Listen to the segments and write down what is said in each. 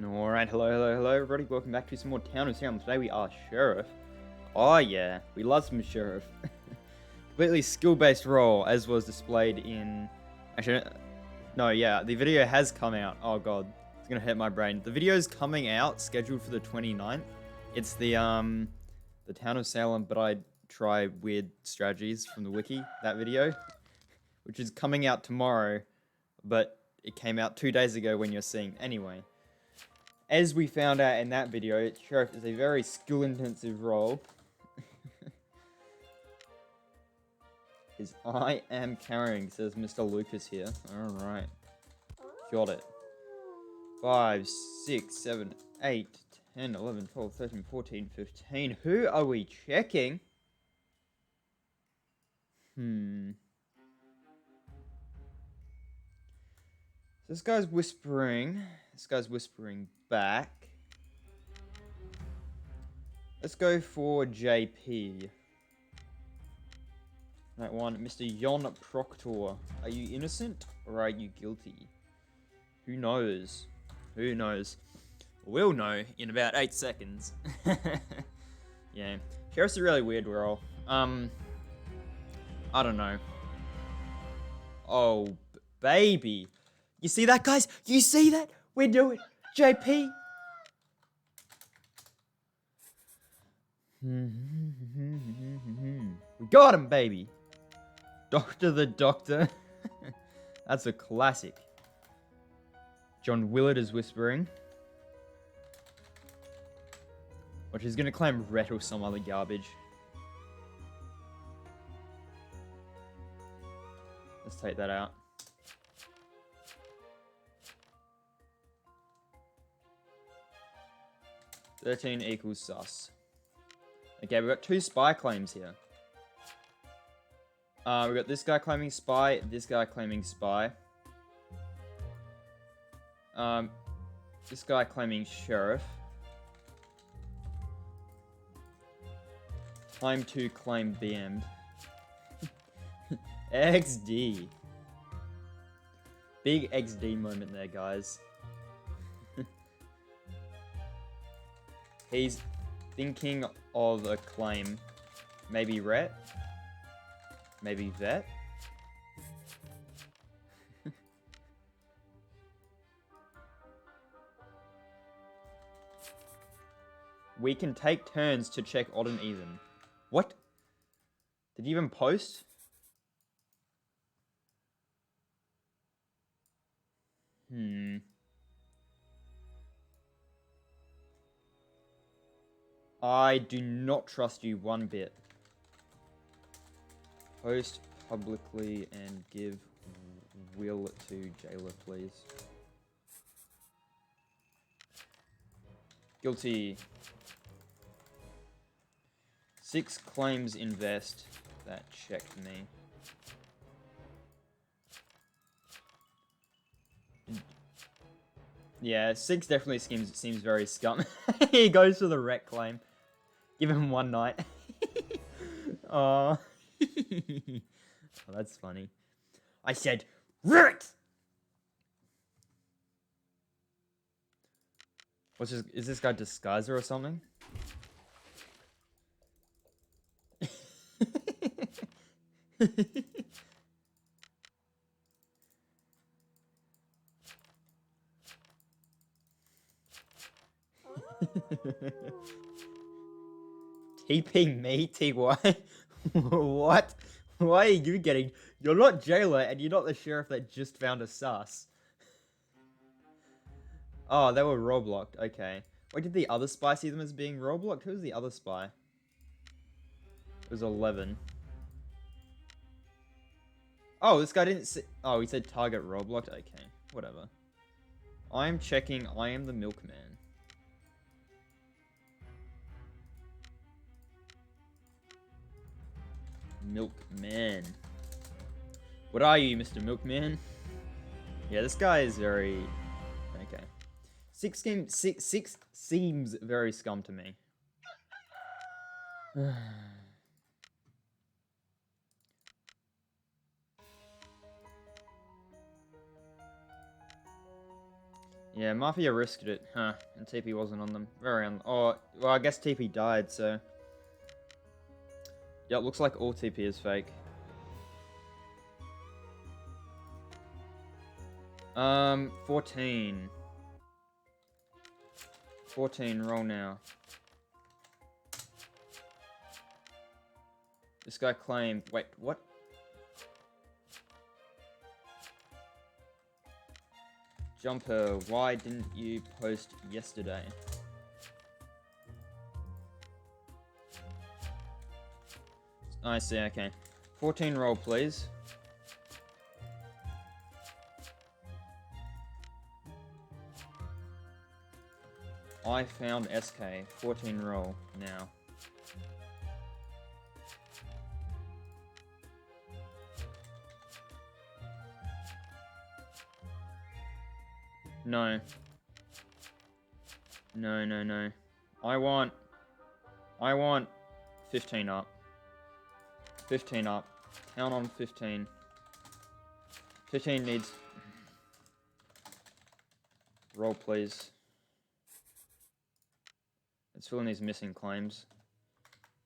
Alright, hello everybody, welcome back to some more Town of Salem. Today we are Sheriff. Oh yeah, we love some Sheriff. Completely skill-based role, as was displayed in... Actually, no, yeah, the video has come out. Oh god, it's gonna hurt my brain. The video's coming out, scheduled for the 29th. It's the Town of Salem, but I try weird strategies from the wiki, that video. Which is coming out tomorrow, but it came out 2 days ago when you're seeing. Anyway. As we found out in that video, Sheriff is a very skill-intensive role. I am carrying, says Mr. Lucas here. Alright. Got it. 5, 6, 7, 8, 10, 11, 12, 13, 14, 15. Who are we checking? This guy's whispering. This guy's whispering back. Let's go for JP. That one, Mr. Yon Proctor. Are you innocent or are you guilty? Who knows? Who knows? We'll know in about 8 seconds. Yeah. Sheriff's a really weird role. I don't know. Oh, baby. You see that, guys? You see that? We do it. JP. We got him, baby. Doctor the Doctor. That's a classic. John Willard is whispering. Which is going to claim Rhett or some other garbage. Let's take that out. $13 equals sus. Okay, we've got 2 spy claims here. We've got this guy claiming spy, this guy claiming spy. This guy claiming sheriff. Time to claim BM'd. XD. Big XD moment there, guys. He's thinking of a claim. Maybe Rhett? Maybe Vet? We can take turns to check odd and even. What? Did you even post? I do not trust you one bit. Post publicly and give will to jailer, please. Guilty. 6 claims invest. That checked me. Yeah, 6 definitely seems very scum. He goes for the wreck claim. Give him 1 night. Oh. Oh, that's funny. I said, wreck! Is this guy Disguiser or something? TP me, TY? What? Why are you getting... You're not jailer and you're not the sheriff that just found a sus. Oh, they were role-blocked. Okay. Wait, did the other spy see them as being role-blocked? Who was the other spy? It was 11. Oh, this guy didn't see... Oh, he said target role-blocked? Okay, whatever. I'm checking. I am the milkman. Milkman. What are you, Mr. Milkman? Yeah, this guy is very... Okay. 6 seems very scum to me. Yeah, Mafia risked it, huh? And TP wasn't on them. Oh, well, I guess TP died, so... Yeah, it looks like all TP is fake. 14. 14, roll now. This guy claimed... Wait, what? Jumper, why didn't you post yesterday? I see, okay. 14 roll, please. I found SK. 14 roll now. No. No, no, no. I want 15 up. 15 up. Count on 15. 15 needs... Roll, please. Let's fill in these missing claims.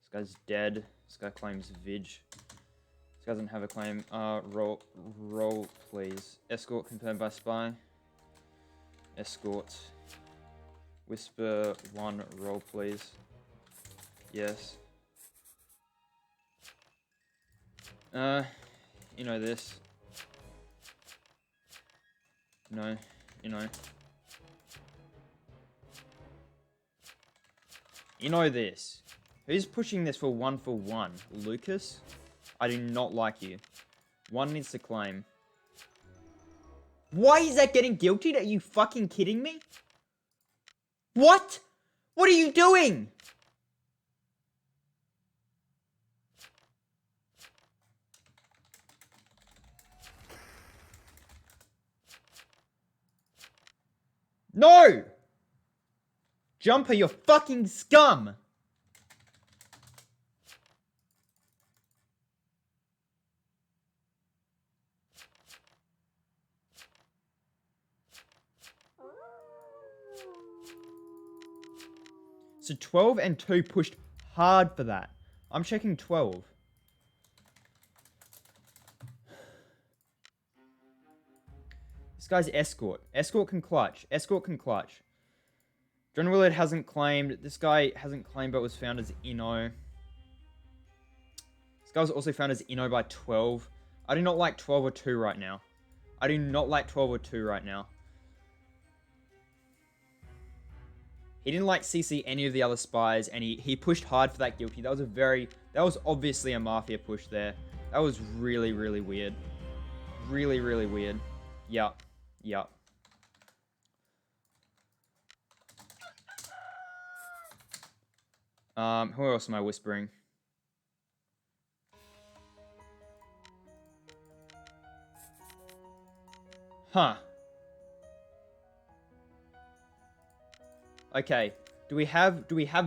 This guy's dead. This guy claims Vig. This guy doesn't have a claim. Roll, please. Escort confirmed by spy. Escort. Whisper 1, roll, please. Yes. You know this. No, you know. You know this. Who's pushing this for 1 for 1? Lucas? I do not like you. 1 needs to claim. Why is that getting guilty? Are you fucking kidding me? What? What are you doing? No! Jumper, you're fucking scum! So 12 and 2 pushed hard for that. I'm checking 12. This guy's escort. Escort can clutch. Escort can clutch. John Willard hasn't claimed. This guy hasn't claimed but was found as Inno. This guy was also found as Inno by 12. I do not like 12 or 2 right now. I do not like 12 or 2 right now. He didn't like CC any of the other spies, and he pushed hard for that guilty. That was obviously a Mafia push there. That was really, really weird. Really, really weird. Yup. Yup. Who else am I whispering? Huh. Okay. Do we have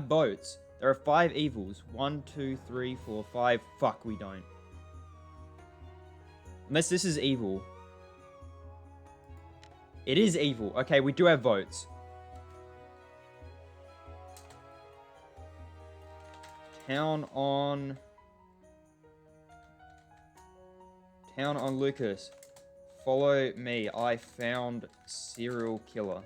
votes? There are 5 evils. 1, 2, 3, 4, 5. Fuck, we don't. Unless this is evil. It is evil. Okay, we do have votes. Town on Lucas. Follow me. I found serial killer.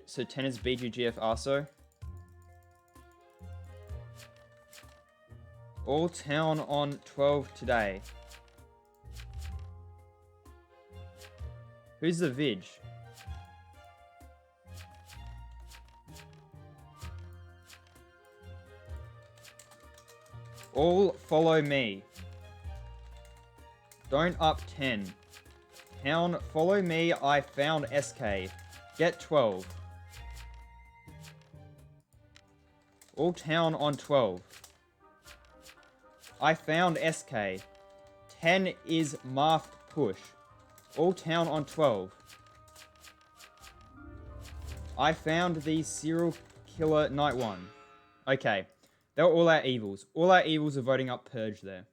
So 10 is BGGF ASO. All town on 12 today. Who's the Vig? All follow me. Don't up 10. Town, follow me. I found SK. Get 12. All town on 12. I found SK. 10 is Marf push. All town on 12. I found the serial killer night 1. Okay. They were all our evils. All our evils are voting up Purge there.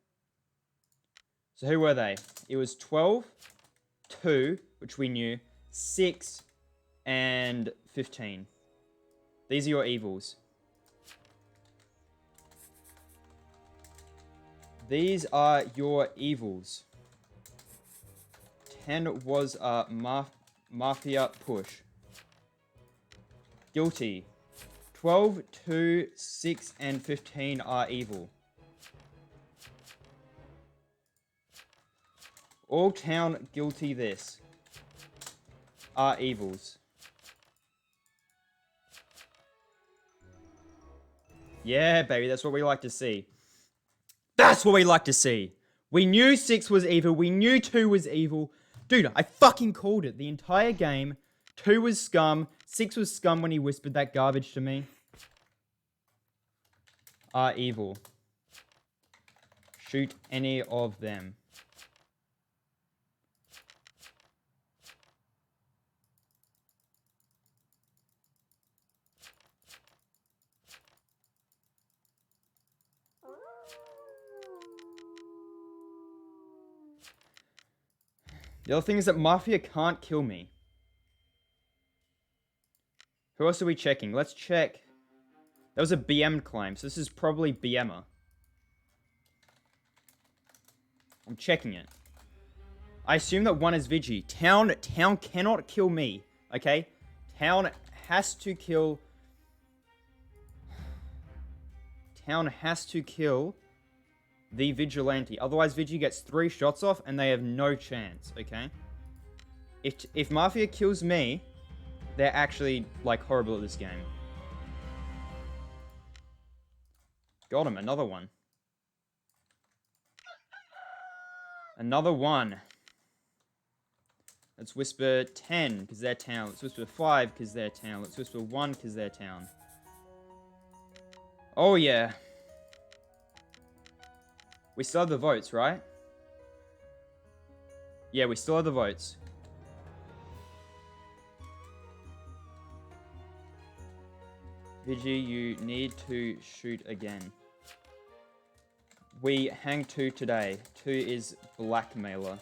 So who were they? It was 12, 2, which we knew, 6, and 15. These are your evils. These are your evils. 10 was a Mafia push. Guilty. 12, 2, 6, and 15 are evil. All town guilty this are evils. Yeah, baby, that's what we like to see. That's what we like to see. We knew 6 was evil. We knew 2 was evil. Dude, I fucking called it the entire game. 2 was scum. 6 was scum when he whispered that garbage to me. Are evil. Shoot any of them. The other thing is that Mafia can't kill me. Who else are we checking? Let's check. That was a BM claim, so this is probably BMer. I'm checking it. I assume that 1 is Vigi. Town cannot kill me, okay? Town has to kill... Town has to kill the vigilante. Otherwise, Vigi gets 3 shots off and they have no chance, okay? If Mafia kills me, they're actually, like, horrible at this game. Got him, another one. Another one. Let's whisper 10, because they're town. Let's whisper 5, because they're town. Let's whisper 1, because they're town. Oh, yeah. We still have the votes, right? Yeah, we still have the votes. Vigi, you need to shoot again. We hang 2 today. 2 is blackmailer.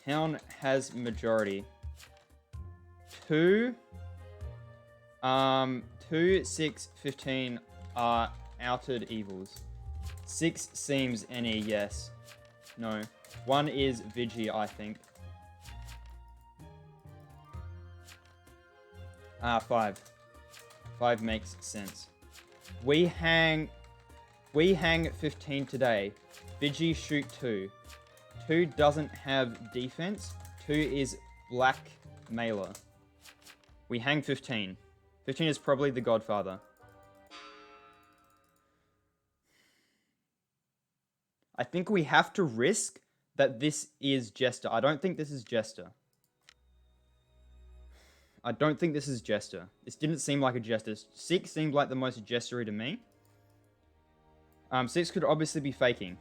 Town has majority. 2, 6, 15 are outed evils. 6 seems any, yes. No. 1 is Vigi, I think. 5. 5 makes sense. We hang 15 today. Vigi shoot 2. 2 doesn't have defense. 2 is blackmailer. We hang 15. 15 is probably the Godfather. I think we have to risk that this is Jester. I don't think this is Jester. I don't think this is Jester. This didn't seem like a Jester. 6 seemed like the most Jestery to me. 6 could obviously be faking.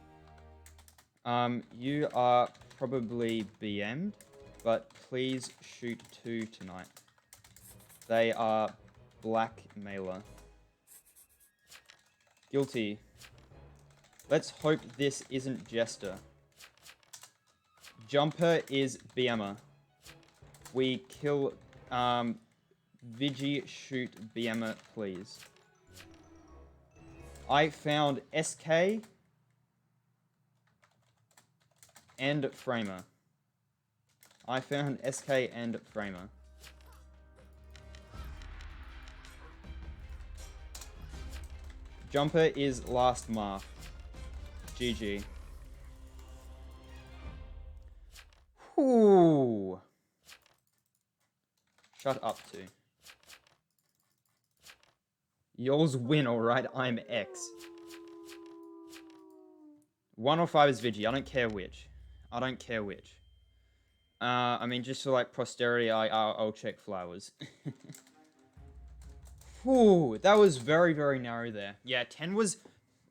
You are probably BM'd, but please shoot 2 tonight. They are blackmailer. Guilty. Let's hope this isn't Jester. Jumper is BMer. We kill... Vigi shoot BMer, please. I found SK and Framer. I found SK and Framer. Jumper is last mark. GG. Whoo. Shut up, 2. Yours win, alright? I'm X. 1 or 5 is Vigi. I don't care which. I don't care which. I mean, just for, like, posterity, I'll check flowers. Whew, that was very, very narrow there. Yeah, 10 was...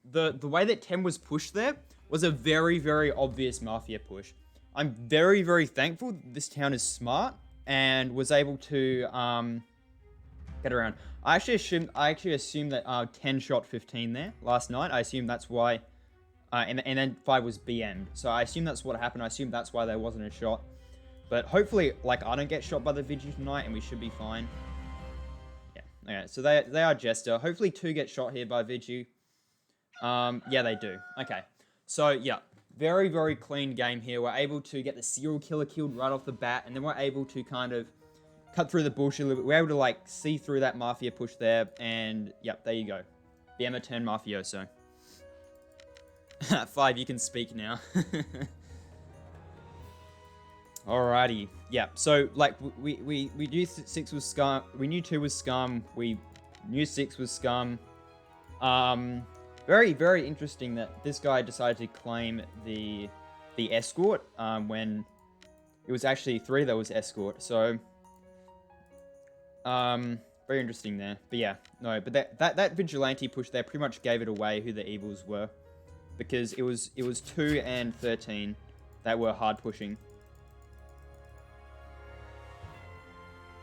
The way that 10 was pushed there was a very, very obvious Mafia push. I'm very, very thankful this town is smart and was able to get around. I actually assumed that 10 shot 15 there last night. I assume that's why, and then 5 was BM'd. So I assume that's what happened. I assume that's why there wasn't a shot. But hopefully, like, I don't get shot by the Vigi tonight, and we should be fine. Yeah. Okay. So they are Jester. Hopefully 2 get shot here by Vigi. Yeah, they do. Okay. So yeah, very, very clean game here. We're able to get the serial killer killed right off the bat, and then we're able to kind of cut through the bullshit a little bit. We're able to, like, see through that Mafia push there, and, yep, there you go. The Emma turned Mafioso. 5, you can speak now. Alrighty. Yeah, so, like, we knew 6 was Scum. We knew 2 was Scum. We knew 6 was Scum. Very, very interesting that this guy decided to claim the escort, when it was actually 3 that was escort, so... very interesting there. But yeah, no, but that vigilante push there pretty much gave it away who the evils were, because it was 2 and 13 that were hard pushing.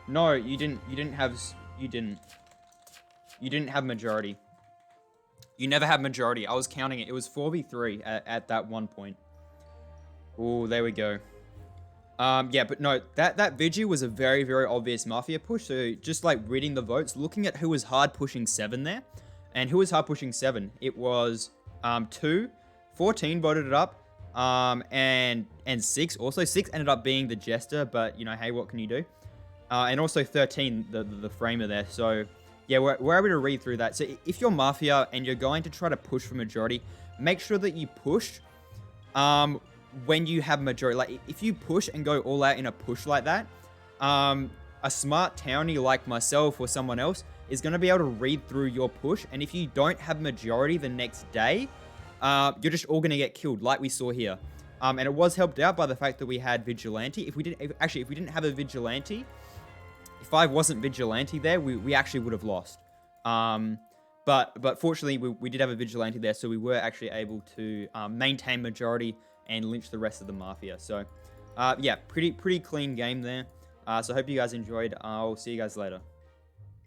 No, you didn't have majority. You never had majority. I was counting it. It was 4v3 at that one point. Oh, there we go. Yeah, but no, that Vigi was a very, very obvious Mafia push. So just like reading the votes, looking at who was hard pushing 7 there, and who was hard pushing 7, it was 2, 14 voted it up, and 6 also. 6 ended up being the Jester, but you know, hey, what can you do? And also 13, the framer there. So yeah, we're able to read through that. So if you're Mafia and you're going to try to push for majority, make sure that you push when you have majority. Like, if you push and go all out in a push like that, a smart townie like myself or someone else is going to be able to read through your push. And if you don't have majority the next day, you're just all going to get killed, like we saw here. And it was helped out by the fact that we had Vigilante. If we didn't have a Vigilante, if I wasn't Vigilante there, we actually would have lost. But fortunately, we did have a Vigilante there, so we were actually able to maintain majority and lynch the rest of the Mafia. So, yeah, pretty clean game there. So I hope you guys enjoyed. I'll see you guys later.